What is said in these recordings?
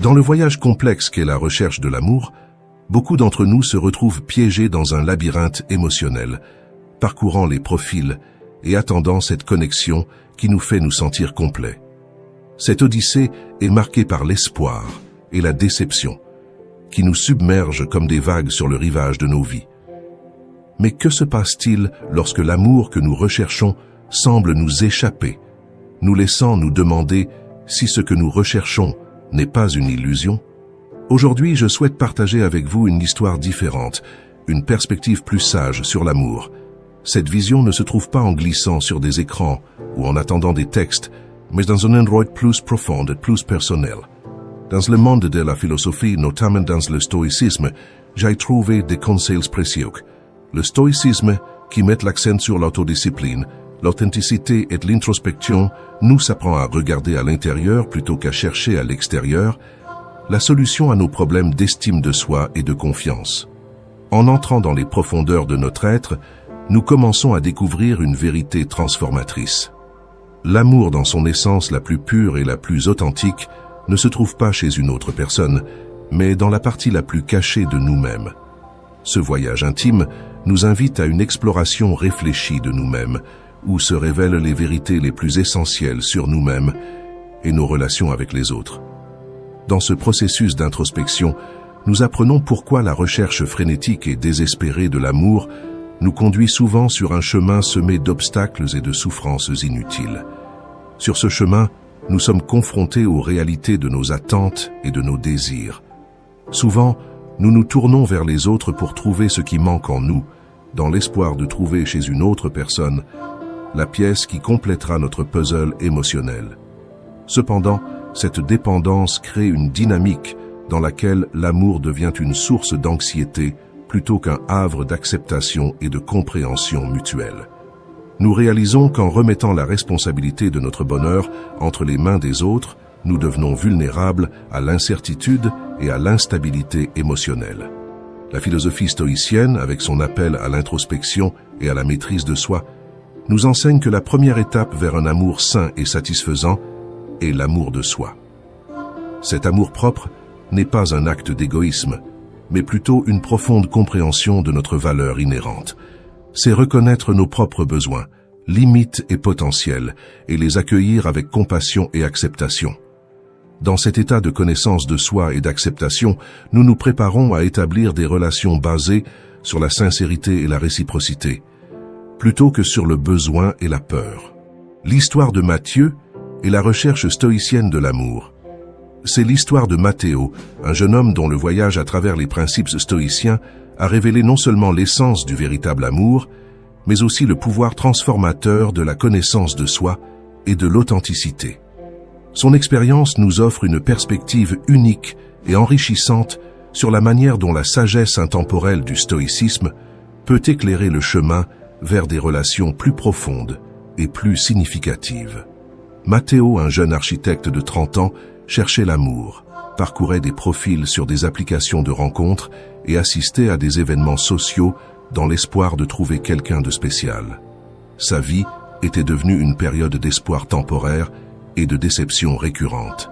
Dans le voyage complexe qu'est la recherche de l'amour, beaucoup d'entre nous se retrouvent piégés dans un labyrinthe émotionnel, parcourant les profils et attendant cette connexion qui nous fait nous sentir complets. Cette odyssée est marquée par l'espoir et la déception, qui nous submergent comme des vagues sur le rivage de nos vies. Mais que se passe-t-il lorsque l'amour que nous recherchons semble nous échapper, nous laissant nous demander si ce que nous recherchons n'est pas une illusion? Aujourd'hui, je souhaite partager avec vous une histoire différente, une perspective plus sage sur l'amour. Cette vision ne se trouve pas en glissant sur des écrans ou en attendant des textes, mais dans un endroit plus profond et plus personnel. Dans le monde de la philosophie, notamment dans le stoïcisme, j'ai trouvé des conseils précieux. Le stoïcisme, qui met l'accent sur l'autodiscipline, l'authenticité et l'introspection, nous apprend à regarder à l'intérieur plutôt qu'à chercher à l'extérieur la solution à nos problèmes d'estime de soi et de confiance. En entrant dans les profondeurs de notre être, nous commençons à découvrir une vérité transformatrice. L'amour dans son essence la plus pure et la plus authentique ne se trouve pas chez une autre personne, mais dans la partie la plus cachée de nous-mêmes. Ce voyage intime nous invite à une exploration réfléchie de nous-mêmes, où se révèlent les vérités les plus essentielles sur nous-mêmes et nos relations avec les autres. Dans ce processus d'introspection, nous apprenons pourquoi la recherche frénétique et désespérée de l'amour nous conduit souvent sur un chemin semé d'obstacles et de souffrances inutiles. Sur ce chemin, nous sommes confrontés aux réalités de nos attentes et de nos désirs. Souvent, nous nous tournons vers les autres pour trouver ce qui manque en nous, dans l'espoir de trouver chez une autre personne la pièce qui complétera notre puzzle émotionnel. Cependant, cette dépendance crée une dynamique dans laquelle l'amour devient une source d'anxiété plutôt qu'un havre d'acceptation et de compréhension mutuelle. Nous réalisons qu'en remettant la responsabilité de notre bonheur entre les mains des autres, nous devenons vulnérables à l'incertitude et à l'instabilité émotionnelle. La philosophie stoïcienne, avec son appel à l'introspection et à la maîtrise de soi, nous enseigne que la première étape vers un amour sain et satisfaisant est l'amour de soi. Cet amour-propre n'est pas un acte d'égoïsme, mais plutôt une profonde compréhension de notre valeur inhérente. C'est reconnaître nos propres besoins, limites et potentiels, et les accueillir avec compassion et acceptation. Dans cet état de connaissance de soi et d'acceptation, nous nous préparons à établir des relations basées sur la sincérité et la réciprocité, plutôt que sur le besoin et la peur. L'histoire de Matthieu est la recherche stoïcienne de l'amour. C'est l'histoire de Matteo, un jeune homme dont le voyage à travers les principes stoïciens a révélé non seulement l'essence du véritable amour, mais aussi le pouvoir transformateur de la connaissance de soi et de l'authenticité. Son expérience nous offre une perspective unique et enrichissante sur la manière dont la sagesse intemporelle du stoïcisme peut éclairer le chemin vers des relations plus profondes et plus significatives. Matteo, un jeune architecte de 30 ans, cherchait l'amour, parcourait des profils sur des applications de rencontres et assistait à des événements sociaux dans l'espoir de trouver quelqu'un de spécial. Sa vie était devenue une période d'espoir temporaire et de déception récurrente.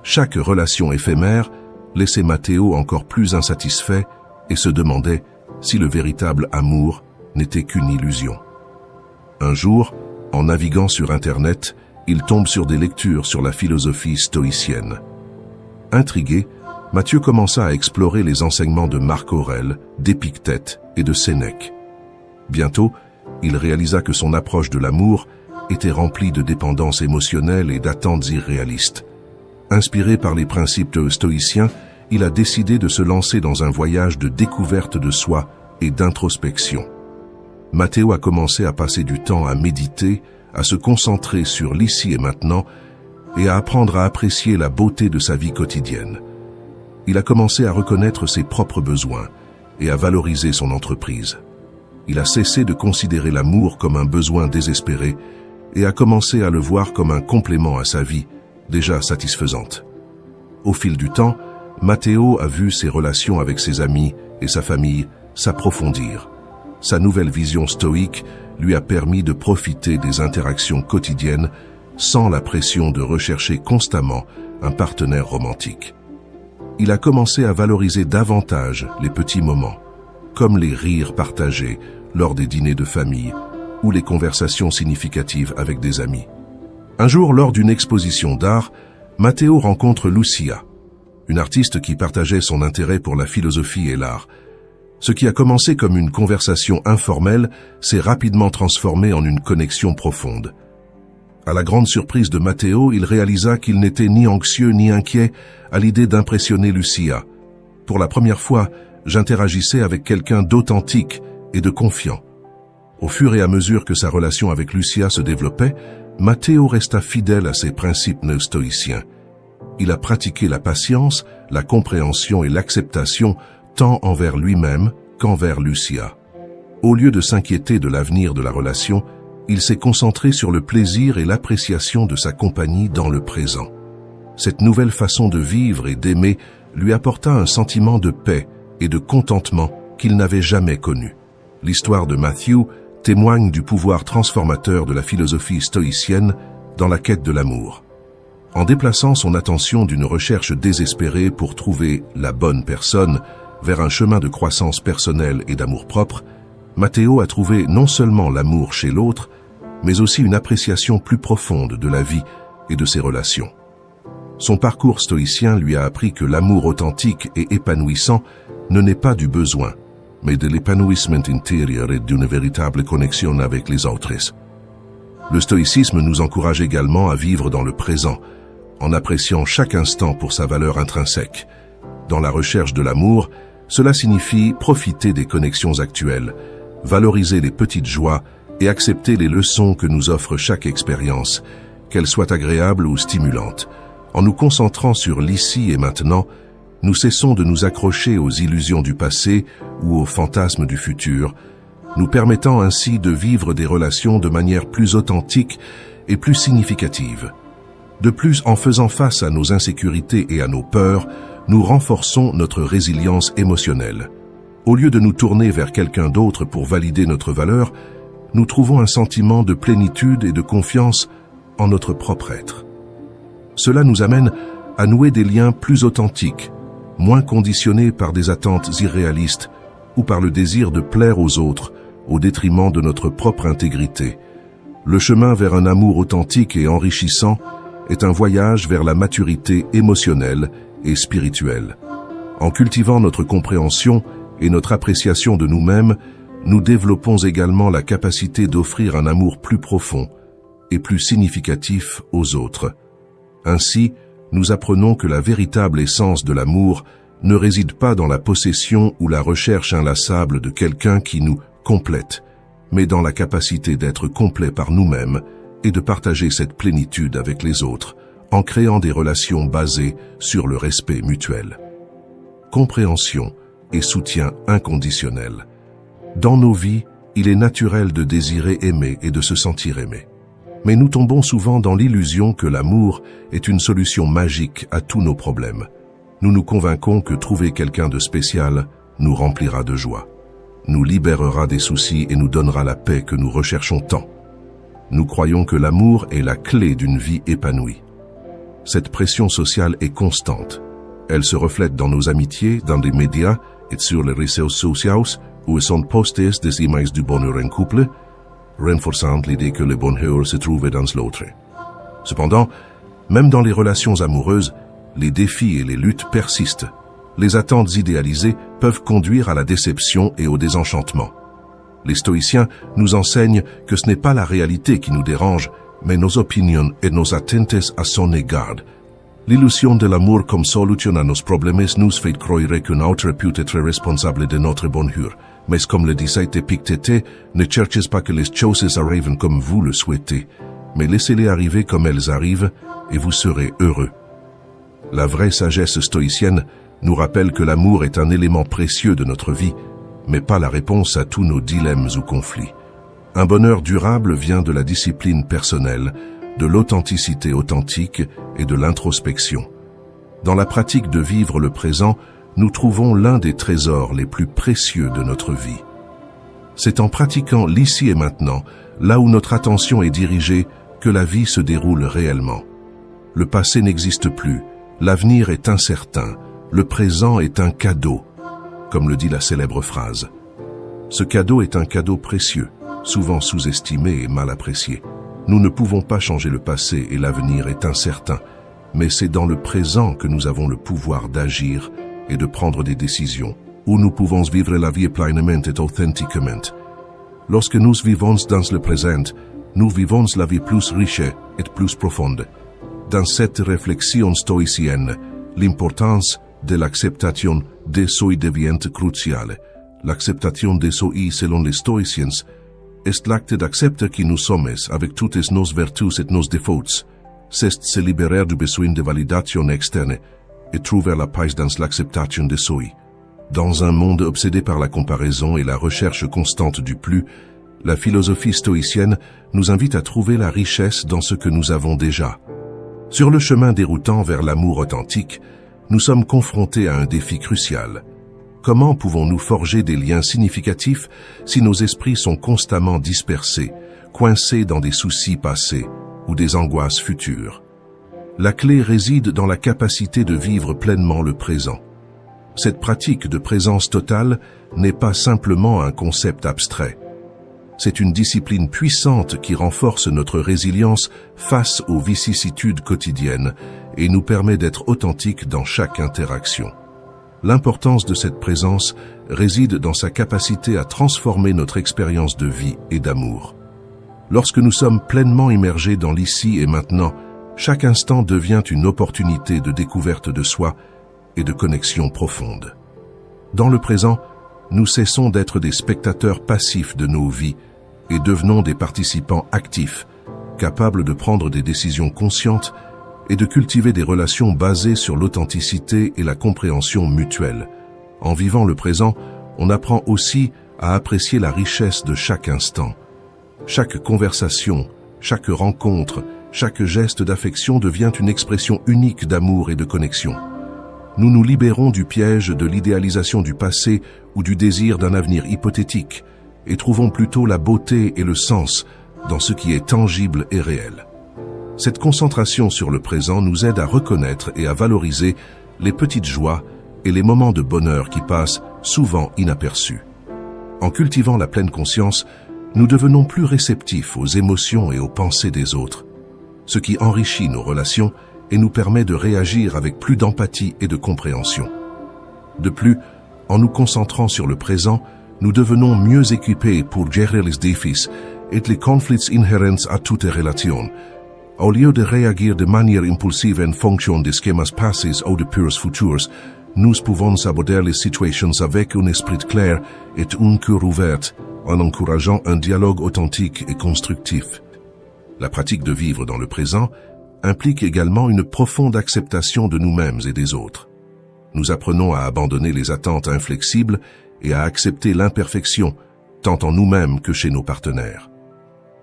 Chaque relation éphémère laissait Matteo encore plus insatisfait et se demandait si le véritable amour n'était qu'une illusion. Un jour, en naviguant sur Internet, il tombe sur des lectures sur la philosophie stoïcienne. Intrigué, Matthieu commença à explorer les enseignements de Marc Aurèle, d'Épictète et de Sénèque. Bientôt, il réalisa que son approche de l'amour était remplie de dépendance émotionnelle et d'attentes irréalistes. Inspiré par les principes stoïciens, il a décidé de se lancer dans un voyage de découverte de soi et d'introspection. Matteo a commencé à passer du temps à méditer, à se concentrer sur l'ici et maintenant et à apprendre à apprécier la beauté de sa vie quotidienne. Il a commencé à reconnaître ses propres besoins et à valoriser son entreprise. Il a cessé de considérer l'amour comme un besoin désespéré et a commencé à le voir comme un complément à sa vie, déjà satisfaisante. Au fil du temps, Matteo a vu ses relations avec ses amis et sa famille s'approfondir. Sa nouvelle vision stoïque lui a permis de profiter des interactions quotidiennes sans la pression de rechercher constamment un partenaire romantique. Il a commencé à valoriser davantage les petits moments, comme les rires partagés lors des dîners de famille ou les conversations significatives avec des amis. Un jour, lors d'une exposition d'art, Matteo rencontre Lucia, une artiste qui partageait son intérêt pour la philosophie et l'art. Ce qui a commencé comme une conversation informelle s'est rapidement transformé en une connexion profonde. À la grande surprise de Matteo, il réalisa qu'il n'était ni anxieux ni inquiet à l'idée d'impressionner Lucia. Pour la première fois, j'interagissais avec quelqu'un d'authentique et de confiant. Au fur et à mesure que sa relation avec Lucia se développait, Matteo resta fidèle à ses principes stoïciens. Il a pratiqué la patience, la compréhension et l'acceptation tant envers lui-même qu'envers Lucia. Au lieu de s'inquiéter de l'avenir de la relation, il s'est concentré sur le plaisir et l'appréciation de sa compagnie dans le présent. Cette nouvelle façon de vivre et d'aimer lui apporta un sentiment de paix et de contentement qu'il n'avait jamais connu. L'histoire de Matthew témoigne du pouvoir transformateur de la philosophie stoïcienne dans la quête de l'amour. En déplaçant son attention d'une recherche désespérée pour trouver la bonne personne vers un chemin de croissance personnelle et d'amour-propre, Matteo a trouvé non seulement l'amour chez l'autre, mais aussi une appréciation plus profonde de la vie et de ses relations. Son parcours stoïcien lui a appris que l'amour authentique et épanouissant ne naît pas du besoin, mais de l'épanouissement intérieur et d'une véritable connexion avec les autres. Le stoïcisme nous encourage également à vivre dans le présent, en appréciant chaque instant pour sa valeur intrinsèque. Dans la recherche de l'amour, cela signifie profiter des connexions actuelles, valoriser les petites joies et accepter les leçons que nous offre chaque expérience, qu'elles soient agréables ou stimulantes. En nous concentrant sur l'ici et maintenant, nous cessons de nous accrocher aux illusions du passé ou aux fantasmes du futur, nous permettant ainsi de vivre des relations de manière plus authentique et plus significative. De plus, en faisant face à nos insécurités et à nos peurs, nous renforçons notre résilience émotionnelle. Au lieu de nous tourner vers quelqu'un d'autre pour valider notre valeur, nous trouvons un sentiment de plénitude et de confiance en notre propre être. Cela nous amène à nouer des liens plus authentiques, moins conditionnés par des attentes irréalistes ou par le désir de plaire aux autres au détriment de notre propre intégrité. Le chemin vers un amour authentique et enrichissant est un voyage vers la maturité émotionnelle et spirituelle. En cultivant notre compréhension et notre appréciation de nous-mêmes, nous développons également la capacité d'offrir un amour plus profond et plus significatif aux autres. Ainsi, nous apprenons que la véritable essence de l'amour ne réside pas dans la possession ou la recherche inlassable de quelqu'un qui nous complète, mais dans la capacité d'être complet par nous-mêmes et de partager cette plénitude avec les autres, en créant des relations basées sur le respect mutuel. Compréhension et soutien inconditionnel. Dans nos vies, il est naturel de désirer aimer et de se sentir aimé. Mais nous tombons souvent dans l'illusion que l'amour est une solution magique à tous nos problèmes. Nous nous convainquons que trouver quelqu'un de spécial nous remplira de joie, nous libérera des soucis et nous donnera la paix que nous recherchons tant. Nous croyons que l'amour est la clé d'une vie épanouie. Cette pression sociale est constante. Elle se reflète dans nos amitiés, dans les médias et sur les réseaux sociaux où sont postées des images du bonheur en couple, renforçant l'idée que le bonheur se trouve dans l'autre. Cependant, même dans les relations amoureuses, les défis et les luttes persistent. Les attentes idéalisées peuvent conduire à la déception et au désenchantement. Les stoïciens nous enseignent que ce n'est pas la réalité qui nous dérange, mais nos opinions et nos attentes à son égard. L'illusion de l'amour comme solution à nos problèmes nous fait croire qu'un autre peut être responsable de notre bonheur. Mais comme le disait Épictète, ne cherchez pas que les choses arrivent comme vous le souhaitez, mais laissez-les arriver comme elles arrivent et vous serez heureux. La vraie sagesse stoïcienne nous rappelle que l'amour est un élément précieux de notre vie, mais pas la réponse à tous nos dilemmes ou conflits. Un bonheur durable vient de la discipline personnelle, de l'authenticité authentique et de l'introspection. Dans la pratique de vivre le présent, nous trouvons l'un des trésors les plus précieux de notre vie. C'est en pratiquant l'ici et maintenant, là où notre attention est dirigée, que la vie se déroule réellement. Le passé n'existe plus, l'avenir est incertain, le présent est un cadeau, comme le dit la célèbre phrase. Ce cadeau est un cadeau précieux, souvent sous-estimé et mal apprécié. Nous ne pouvons pas changer le passé et l'avenir est incertain, mais c'est dans le présent que nous avons le pouvoir d'agir et de prendre des décisions, où nous pouvons vivre la vie pleinement et authentiquement. Lorsque nous vivons dans le présent, nous vivons la vie plus riche et plus profonde. Dans cette réflexion stoïcienne, l'importance de l'acceptation des soi devient cruciale. L'acceptation des soi, selon les stoïciens, est l'acte d'accepter qui nous sommes avec toutes nos vertus et nos défauts. C'est se libérer du besoin de validation externe et trouver la paix dans l'acceptation de soi. Dans un monde obsédé par la comparaison et la recherche constante du plus, la philosophie stoïcienne nous invite à trouver la richesse dans ce que nous avons déjà. Sur le chemin déroutant vers l'amour authentique, nous sommes confrontés à un défi crucial. Comment pouvons-nous forger des liens significatifs si nos esprits sont constamment dispersés, coincés dans des soucis passés ou des angoisses futures? La clé réside dans la capacité de vivre pleinement le présent. Cette pratique de présence totale n'est pas simplement un concept abstrait. C'est une discipline puissante qui renforce notre résilience face aux vicissitudes quotidiennes et nous permet d'être authentiques dans chaque interaction. L'importance de cette présence réside dans sa capacité à transformer notre expérience de vie et d'amour. Lorsque nous sommes pleinement immergés dans l'ici et maintenant, chaque instant devient une opportunité de découverte de soi et de connexion profonde. Dans le présent, nous cessons d'être des spectateurs passifs de nos vies et devenons des participants actifs, capables de prendre des décisions conscientes et de cultiver des relations basées sur l'authenticité et la compréhension mutuelle. En vivant le présent, on apprend aussi à apprécier la richesse de chaque instant. Chaque conversation, chaque rencontre, chaque geste d'affection devient une expression unique d'amour et de connexion. Nous nous libérons du piège de l'idéalisation du passé ou du désir d'un avenir hypothétique et trouvons plutôt la beauté et le sens dans ce qui est tangible et réel. Cette concentration sur le présent nous aide à reconnaître et à valoriser les petites joies et les moments de bonheur qui passent souvent inaperçus. En cultivant la pleine conscience, nous devenons plus réceptifs aux émotions et aux pensées des autres, ce qui enrichit nos relations et nous permet de réagir avec plus d'empathie et de compréhension. De plus, en nous concentrant sur le présent, nous devenons mieux équipés pour gérer les défis et les conflits inhérents à toute relation. Au lieu de réagir de manière impulsive en fonction des schémas passés ou de peurs futures, nous pouvons aborder les situations avec un esprit clair et un cœur ouvert, en encourageant un dialogue authentique et constructif. La pratique de vivre dans le présent implique également une profonde acceptation de nous-mêmes et des autres. Nous apprenons à abandonner les attentes inflexibles et à accepter l'imperfection, tant en nous-mêmes que chez nos partenaires.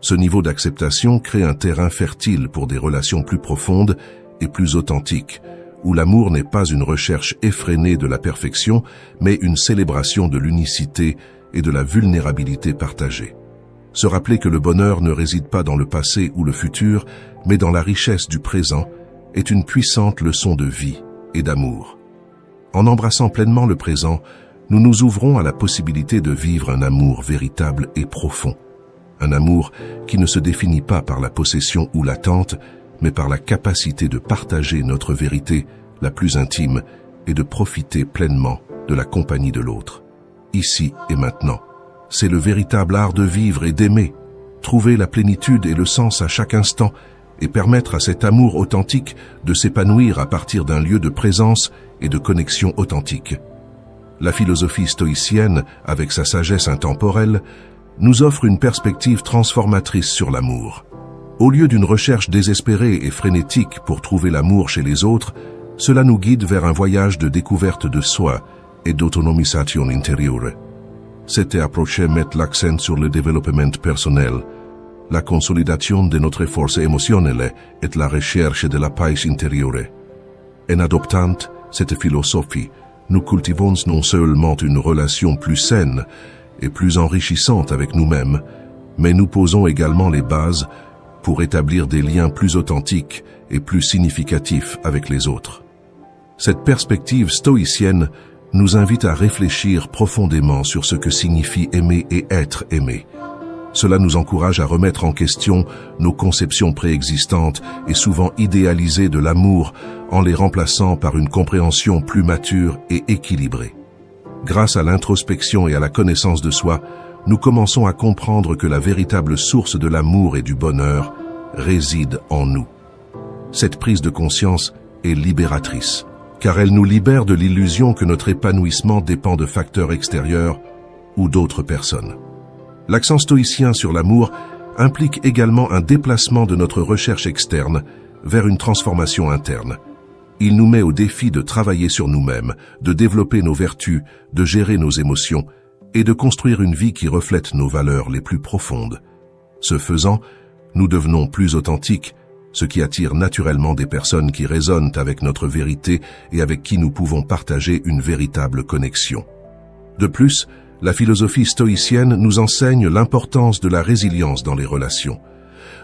Ce niveau d'acceptation crée un terrain fertile pour des relations plus profondes et plus authentiques, où l'amour n'est pas une recherche effrénée de la perfection, mais une célébration de l'unicité et de la vulnérabilité partagée. Se rappeler que le bonheur ne réside pas dans le passé ou le futur, mais dans la richesse du présent, est une puissante leçon de vie et d'amour. En embrassant pleinement le présent, nous nous ouvrons à la possibilité de vivre un amour véritable et profond. Un amour qui ne se définit pas par la possession ou l'attente, mais par la capacité de partager notre vérité la plus intime et de profiter pleinement de la compagnie de l'autre. Ici et maintenant, c'est le véritable art de vivre et d'aimer, trouver la plénitude et le sens à chaque instant et permettre à cet amour authentique de s'épanouir à partir d'un lieu de présence et de connexion authentique. La philosophie stoïcienne, avec sa sagesse intemporelle, nous offre une perspective transformatrice sur l'amour. Au lieu d'une recherche désespérée et frénétique pour trouver l'amour chez les autres, cela nous guide vers un voyage de découverte de soi et d'autonomisation intérieure. Cette approche met l'accent sur le développement personnel, la consolidation de notre force émotionnelle et la recherche de la paix intérieure. En adoptant cette philosophie, nous cultivons non seulement une relation plus saine et plus enrichissante avec nous-mêmes, mais nous posons également les bases pour établir des liens plus authentiques et plus significatifs avec les autres. Cette perspective stoïcienne nous invite à réfléchir profondément sur ce que signifie aimer et être aimé. Cela nous encourage à remettre en question nos conceptions préexistantes et souvent idéalisées de l'amour en les remplaçant par une compréhension plus mature et équilibrée. Grâce à l'introspection et à la connaissance de soi, nous commençons à comprendre que la véritable source de l'amour et du bonheur réside en nous. Cette prise de conscience est libératrice, car elle nous libère de l'illusion que notre épanouissement dépend de facteurs extérieurs ou d'autres personnes. L'accent stoïcien sur l'amour implique également un déplacement de notre recherche externe vers une transformation interne. Il nous met au défi de travailler sur nous-mêmes, de développer nos vertus, de gérer nos émotions et de construire une vie qui reflète nos valeurs les plus profondes. Ce faisant, nous devenons plus authentiques, ce qui attire naturellement des personnes qui résonnent avec notre vérité et avec qui nous pouvons partager une véritable connexion. De plus, la philosophie stoïcienne nous enseigne l'importance de la résilience dans les relations.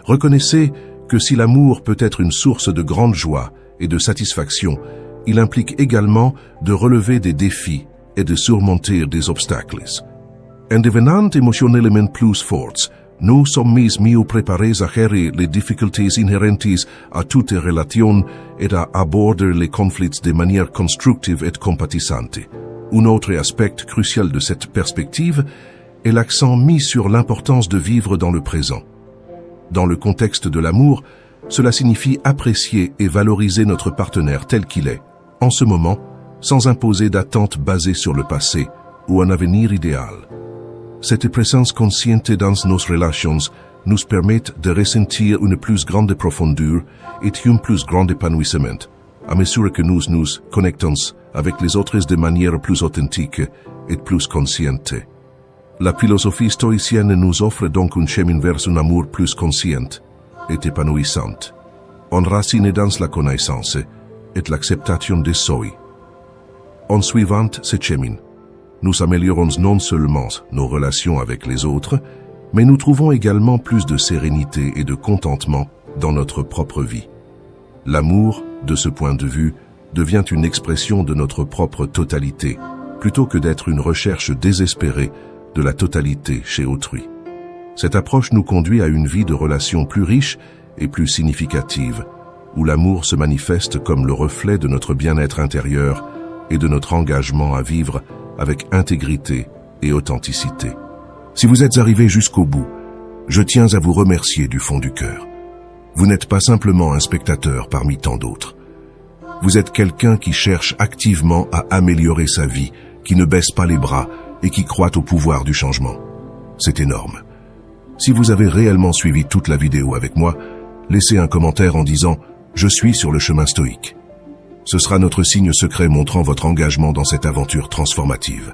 Reconnaissez que si l'amour peut être une source de grande joie et de satisfaction, il implique également de relever des défis et de surmonter des obstacles. En devenant émotionnellement plus forts, nous sommes mieux préparés à gérer les difficultés inhérentes à toute relation et à aborder les conflits de manière constructive et compatissante. Un autre aspect crucial de cette perspective est l'accent mis sur l'importance de vivre dans le présent. Dans le contexte de l'amour, cela signifie apprécier et valoriser notre partenaire tel qu'il est, en ce moment, sans imposer d'attentes basées sur le passé ou un avenir idéal. Cette présence consciente dans nos relations nous permet de ressentir une plus grande profondeur et un plus grand épanouissement, à mesure que nous nous connectons avec les autres de manière plus authentique et plus consciente. La philosophie stoïcienne nous offre donc un chemin vers un amour plus conscient et épanouissant, enraciné dans la connaissance et l'acceptation de soi. En suivant ce chemin, nous améliorons non seulement nos relations avec les autres, mais nous trouvons également plus de sérénité et de contentement dans notre propre vie. L'amour, de ce point de vue, devient une expression de notre propre totalité, plutôt que d'être une recherche désespérée de la totalité chez autrui. Cette approche nous conduit à une vie de relations plus riche et plus significative, où l'amour se manifeste comme le reflet de notre bien-être intérieur et de notre engagement à vivre avec intégrité et authenticité. Si vous êtes arrivé jusqu'au bout, je tiens à vous remercier du fond du cœur. Vous n'êtes pas simplement un spectateur parmi tant d'autres. Vous êtes quelqu'un qui cherche activement à améliorer sa vie, qui ne baisse pas les bras et qui croit au pouvoir du changement. C'est énorme. Si vous avez réellement suivi toute la vidéo avec moi, laissez un commentaire en disant « Je suis sur le chemin stoïque ». Ce sera notre signe secret montrant votre engagement dans cette aventure transformative.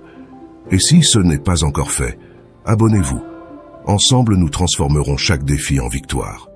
Et si ce n'est pas encore fait, abonnez-vous. Ensemble, nous transformerons chaque défi en victoire.